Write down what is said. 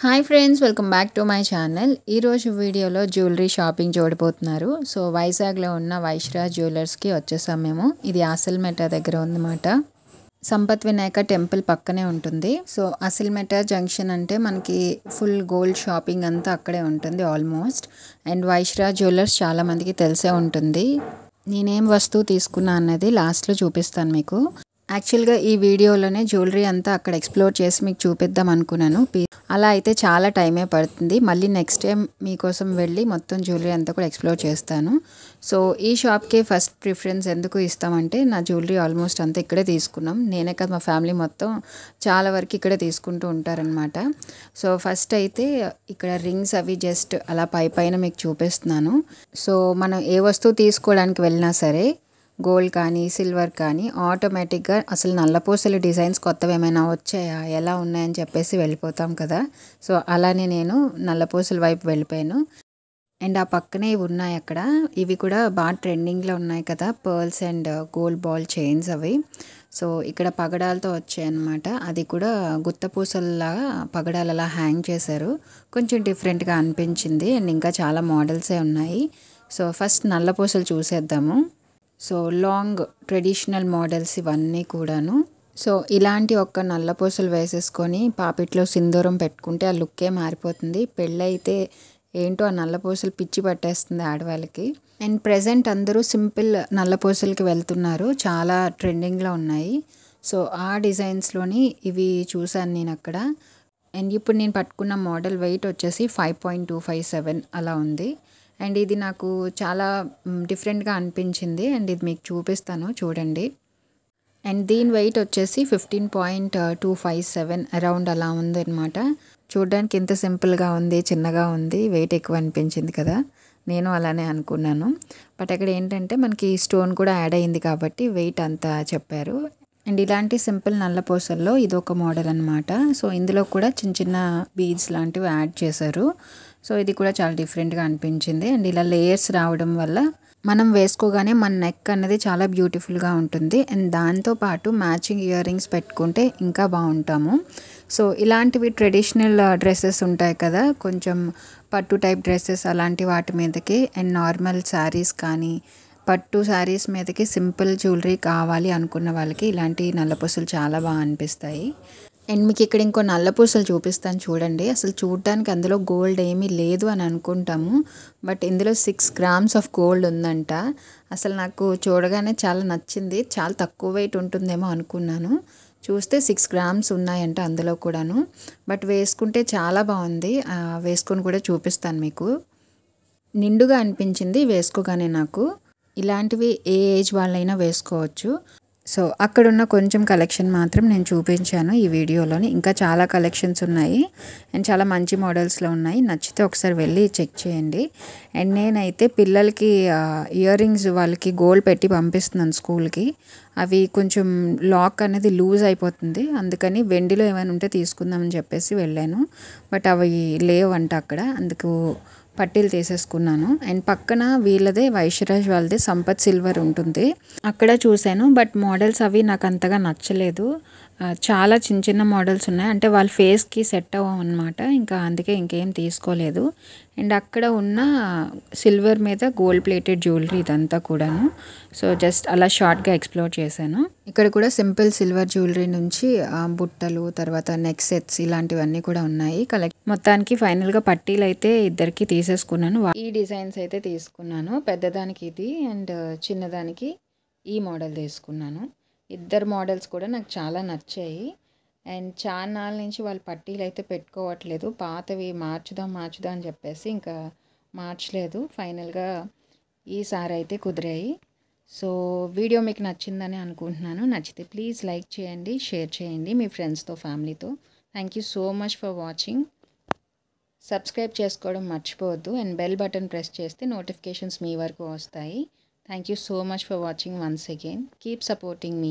Hi friends, welcome back to my channel. ఈరోజు వీడియోలో jewellery shopping చూడబోతున్నారు. సో వైజాగ్లో ఉన్న వైశ్రాజ్ జ్యువెలర్స్కి వచ్చేసాం మేము. ఇది ఆసిల్మెట దగ్గర ఉందన్నమాట. సంపత్ వినాయక టెంపుల్ పక్కనే ఉంటుంది. సో ఆసిల్మెట జంక్షన్ అంటే మనకి ఫుల్ గోల్డ్ షాపింగ్ అంతా అక్కడే ఉంటుంది ఆల్మోస్ట్. అండ్ వైశ్రాజ్ జ్యువెలర్స్ చాలామందికి తెలిసే ఉంటుంది. నేనేం వస్తువు తీసుకున్నా అన్నది లాస్ట్లో చూపిస్తాను మీకు. యాక్చువల్గా ఈ వీడియోలోనే జ్యువెలరీ అంతా అక్కడ ఎక్స్ప్లోర్ చేసి మీకు చూపిద్దాం అనుకున్నాను. అలా అయితే చాలా టైమే పడుతుంది. మళ్ళీ నెక్స్ట్ టైం మీకోసం వెళ్ళి మొత్తం జ్యువెలరీ అంతా కూడా ఎక్స్ప్లోర్ చేస్తాను. సో ఈ షాప్కి ఫస్ట్ ప్రిఫరెన్స్ ఎందుకు ఇస్తామంటే, నా జ్యువెలరీ ఆల్మోస్ట్ అంతా ఇక్కడే తీసుకున్నాం. నేనే కాదు, మా ఫ్యామిలీ మొత్తం చాలా వరకు ఇక్కడే తీసుకుంటూ ఉంటారనమాట. సో ఫస్ట్ అయితే ఇక్కడ రింగ్స్ అవి జస్ట్ అలా పైన మీకు చూపిస్తున్నాను. సో మనం ఏ వస్తువు తీసుకోవడానికి వెళ్ళినా సరే, గోల్డ్ కానీ సిల్వర్ కానీ ఆటోమేటిక్గా అసలు నల్లపూసల డిజైన్స్ కొత్తవి ఏమైనా వచ్చాయా, ఎలా ఉన్నాయని చెప్పేసి వెళ్ళిపోతాం కదా. సో అలానే నేను నల్లపూసల వైపు వెళ్ళిపోయాను. అండ్ ఆ పక్కనే ఇవి ఉన్నాయి అక్కడ. ఇవి కూడా బాగా ట్రెండింగ్లో ఉన్నాయి కదా, pearls and gold ball chains అవి. సో ఇక్కడ పగడాలతో వచ్చాయన్నమాట. అది కూడా గుత్తపూసల్లాగా పగడాలు అలా హ్యాంగ్ చేశారు. కొంచెం డిఫరెంట్గా అనిపించింది. అండ్ ఇంకా చాలా మోడల్సే ఉన్నాయి. సో ఫస్ట్ నల్లపూసలు చూసేద్దాము. సో లాంగ్ ట్రెడిషనల్ మోడల్స్ ఇవన్నీ కూడాను. సో ఇలాంటి ఒక్క నల్లపూసలు వేసేసుకొని పాపిట్లో సింధూరం పెట్టుకుంటే ఆ లుక్కే మారిపోతుంది. పెళ్ళైతే ఏంటో ఆ నల్లపూసలు పిచ్చి పట్టేస్తుంది ఆడవాళ్ళకి. అండ్ ప్రజెంట్ అందరూ సింపుల్ నల్లపూసలకి వెళ్తున్నారు. చాలా ట్రెండింగ్లో ఉన్నాయి. సో ఆ డిజైన్స్లోని ఇవి చూశాను నేను అక్కడ. అండ్ ఇప్పుడు నేను పట్టుకున్న మోడల్ వెయిట్ వచ్చేసి 5.257 అలా ఉంది. అండ్ ఇది నాకు చాలా డిఫరెంట్గా అనిపించింది. అండ్ ఇది మీకు చూపిస్తాను చూడండి. అండ్ దీని వెయిట్ వచ్చేసి 15.257 అరౌండ్ అలా ఉంది అనమాట. చూడడానికి ఇంత సింపుల్గా ఉంది, చిన్నగా ఉంది, వెయిట్ ఎక్కువ అనిపించింది కదా. నేను అలానే అనుకున్నాను. బట్ అక్కడ ఏంటంటే మనకి స్టోన్ కూడా యాడ్ అయింది కాబట్టి వెయిట్ అంతా చెప్పారు. అండ్ ఇలాంటి సింపుల్ నల్లపూసల్లో ఇది ఒక మోడల్ అనమాట. సో ఇందులో కూడా చిన్న చిన్న బీడ్స్ లాంటివి యాడ్ చేశారు. సో ఇది కూడా చాలా డిఫరెంట్గా అనిపించింది. అండ్ ఇలా లేయర్స్ రావడం వల్ల మనం వేసుకోగానే మన నెక్ అనేది చాలా బ్యూటిఫుల్గా ఉంటుంది. అండ్ దాంతోపాటు మ్యాచింగ్ ఇయర్ రింగ్స్ పెట్టుకుంటే ఇంకా బాగుంటాము. సో ఇలాంటివి ట్రెడిషనల్ డ్రెస్సెస్ ఉంటాయి కదా, కొంచెం పట్టు టైప్ డ్రెస్సెస్ అలాంటి వాటి మీదకి, అండ్ నార్మల్ శారీస్ కానీ పట్టు శారీస్ మీదకి సింపుల్ జ్యువెలరీ కావాలి అనుకున్న వాళ్ళకి ఇలాంటి నల్లపూసలు చాలా బాగా అనిపిస్తాయి. అండ్ మీకు ఇక్కడ ఇంకో నల్లపూసలు చూపిస్తాను చూడండి. అసలు చూడడానికి అందులో గోల్డ్ ఏమీ లేదు అని అనుకుంటాము, బట్ ఇందులో 6 grams ఆఫ్ గోల్డ్ ఉందంట. అసలు నాకు చూడగానే చాలా నచ్చింది. చాలా తక్కువ వెయిట్ ఉంటుందేమో అనుకున్నాను. చూస్తే 6 grams ఉన్నాయంట అందులో కూడాను. బట్ వేసుకుంటే చాలా బాగుంది. వేసుకొని కూడా చూపిస్తాను మీకు. నిండుగా అనిపించింది వేసుకోగానే నాకు. ఇలాంటివి ఏ ఏజ్ వాళ్ళైనా వేసుకోవచ్చు. సో అక్కడున్న కొంచెం కలెక్షన్ మాత్రం నేను చూపించాను ఈ వీడియోలోని. ఇంకా చాలా కలెక్షన్స్ ఉన్నాయి అండ్ చాలా మంచి మోడల్స్లో ఉన్నాయి. నచ్చితే ఒకసారి వెళ్ళి చెక్ చేయండి. అండ్ నేనైతే పిల్లలకి ఇయర్ రింగ్స్ వాళ్ళకి గోల్డ్ పెట్టి పంపిస్తున్నాను స్కూల్కి. అవి కొంచెం లాక్ అనేది లూజ్ అయిపోతుంది. అందుకని వెండిలో ఏమైనా ఉంటే తీసుకుందామని చెప్పేసి వెళ్ళాను. బట్ అవి లేవంట అక్కడ, అందుకు పట్టీలు తీసేసుకున్నాను. అండ్ పక్కన వీళ్ళదే వైశ్రాజ్ వాళ్ళదే సంపత్ సిల్వర్ ఉంటుంది, అక్కడ చూశాను. బట్ మోడల్స్ అవి నాకు అంతగా నచ్చలేదు. చాలా చిన్న చిన్న మోడల్స్ ఉన్నాయి, అంటే వాళ్ళ ఫేస్కి సెట్ అవ్వవు అనమాట. ఇంకా అందుకే ఇంకేం తీసుకోలేదు. అండ్ అక్కడ ఉన్న సిల్వర్ మీద గోల్డ్ ప్లేటెడ్ జ్యువెలరీ ఇదంతా కూడాను. సో జస్ట్ అలా షార్ట్గా ఎక్స్ప్లోర్ చేశాను. ఇక్కడ కూడా సింపుల్ సిల్వర్ జ్యువెలరీ నుంచి బుట్టలు, తర్వాత నెక్ సెట్స్ ఇలాంటివన్నీ కూడా ఉన్నాయి. మొత్తానికి ఫైనల్గా పట్టీలు అయితే ఇద్దరికి తీసేసుకున్నాను. ఈ డిజైన్స్ అయితే తీసుకున్నాను. పెద్దదానికి ఇది అండ్ చిన్నదానికి ఈ మోడల్ తీసుకున్నాను. ఇద్దరు మోడల్స్ కూడా నాకు చాలా నచ్చాయి. అండ్ చాన్నాళ్ళ నుంచి వాళ్ళు పట్టీలు అయితే పెట్టుకోవట్లేదు. పాతవి మార్చుదాం అని చెప్పేసి ఇంకా మార్చలేదు. ఫైనల్గా ఈసారి అయితే కుదిరాయి. సో వీడియో మీకు నచ్చిందని అనుకుంటున్నాను. నచ్చితే ప్లీజ్ లైక్ చేయండి, షేర్ చేయండి మీ ఫ్రెండ్స్తో, ఫ్యామిలీతో. Thank you so much for watching. Subscribe చేసుకోవడం మర్చిపోవద్దు. అండ్ బెల్ బటన్ ప్రెస్ చేస్తే నోటిఫికేషన్స్ మీ వరకు వస్తాయి. Thank you so much for watching once again. Keep supporting me.